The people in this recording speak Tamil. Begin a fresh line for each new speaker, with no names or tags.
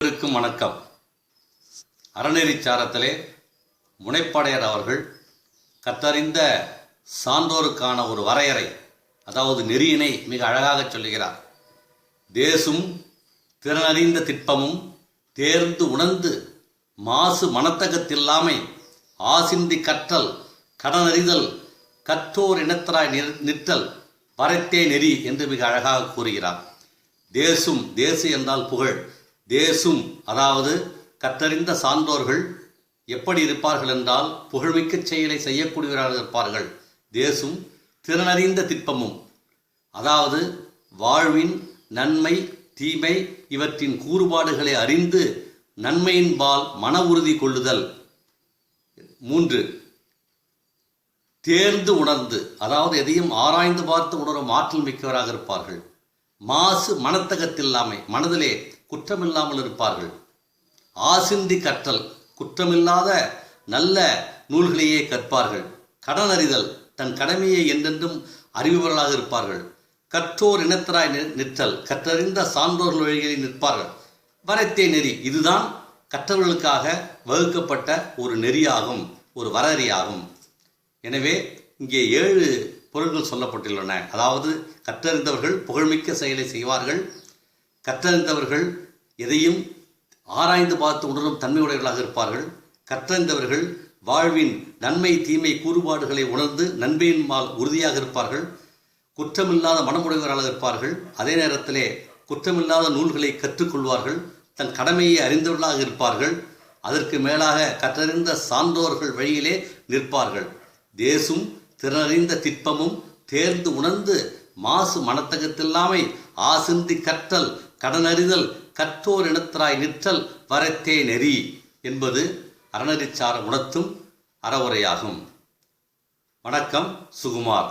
அனைவருக்கும் வணக்கம். அறநெறிச்சாரத்திலே முனைப்படையர் அவர்கள் கற்றறிந்த சான்றோருக்கான ஒரு வரையறை, அதாவது நெறியினை மிக அழகாக சொல்லுகிறார். தேசும் திறனறிந்த திட்பமும் தேர்ந்து உணர்ந்து மாசு மனத்தகத்தில்லாமை ஆசிந்தி கற்றல் கடனறிதல் கற்றோர் இனத்தராய் நிற்றல் வரத்தே நெறி என்று மிக அழகாக கூறுகிறார். தேசும், தேசு என்றால் புகழ். தேசும் அதாவது கற்றறிந்த சான்றோர்கள் எப்படி இருப்பார்கள் என்றால் புகழ்மிக்க செயலை செய்யக்கூடியவர்களாக இருப்பார்கள். தேசும் திறனறிந்த திட்பமும் அதாவது வாழ்வின் நன்மை தீமை இவற்றின் கூறுபாடுகளை அறிந்து நன்மையின்பால் மன உறுதி கொள்ளுதல். 3. தேர்ந்து உணர்ந்து அதாவது எதையும் ஆராய்ந்து பார்த்து உணரும் ஆற்றல் மிக்கவராக இருப்பார்கள். மாசு மனத்தகத்தில்லாமை மனதிலே குற்றமில்லாமல் இருப்பார்கள். ஆசிந்தி கற்றல் குற்றமில்லாத நல்ல நூல்களையே கற்பார்கள். கடனறிதல் தன் கடமையை என்றென்றும் அறிவுபவர்களாக இருப்பார்கள். கற்றோர் இனத்தராய் நிற்றல் கற்றறிந்த சான்றோர்கள் வழிகளில் நிற்பார்கள். வரத்தே நெறி இதுதான் கற்றவர்களுக்காக வகுக்கப்பட்ட ஒரு நெறியாகும், ஒரு வரையறையாகும். எனவே இங்கே 7 பொருள்கள் சொல்லப்பட்டுள்ளன. அதாவது கற்றறிந்தவர்கள் புகழ்மிக்க செயலை செய்வார்கள். கற்றறிந்தவர்கள் எதையும் ஆராய்ந்து பார்த்து உணரும் தன்மையுடையவர்களாக இருப்பார்கள். கற்றறிந்தவர்கள் வாழ்வின் நன்மை தீமை கூறுபாடுகளை உணர்ந்து நன்மையின்பால் உறுதியாக இருப்பார்கள். குற்றமில்லாத மனமுடையவர்களாக இருப்பார்கள். அதே நேரத்திலே குற்றமில்லாத நூல்களை கற்றுக்கொள்வார்கள். தன் கடமையை அறிந்தவர்களாக இருப்பார்கள். அதற்கு மேலாக கற்றறிந்த சான்றோர்கள் வழியிலே நிற்பார்கள். தேசும் திறனறிந்த திட்பமும் தேர்ந்து உணர்ந்து மாசு மனத்தகத்தில்லாமை ஆசிந்தி கற்றல் கடனறிதல் கற்றோர் இனத்தராய் நிற்றல் வரத்தே நெறி என்பது அறநெறிச்சாரம் உணர்த்தும் அறவுரையாகும். வணக்கம். சுகுமார்.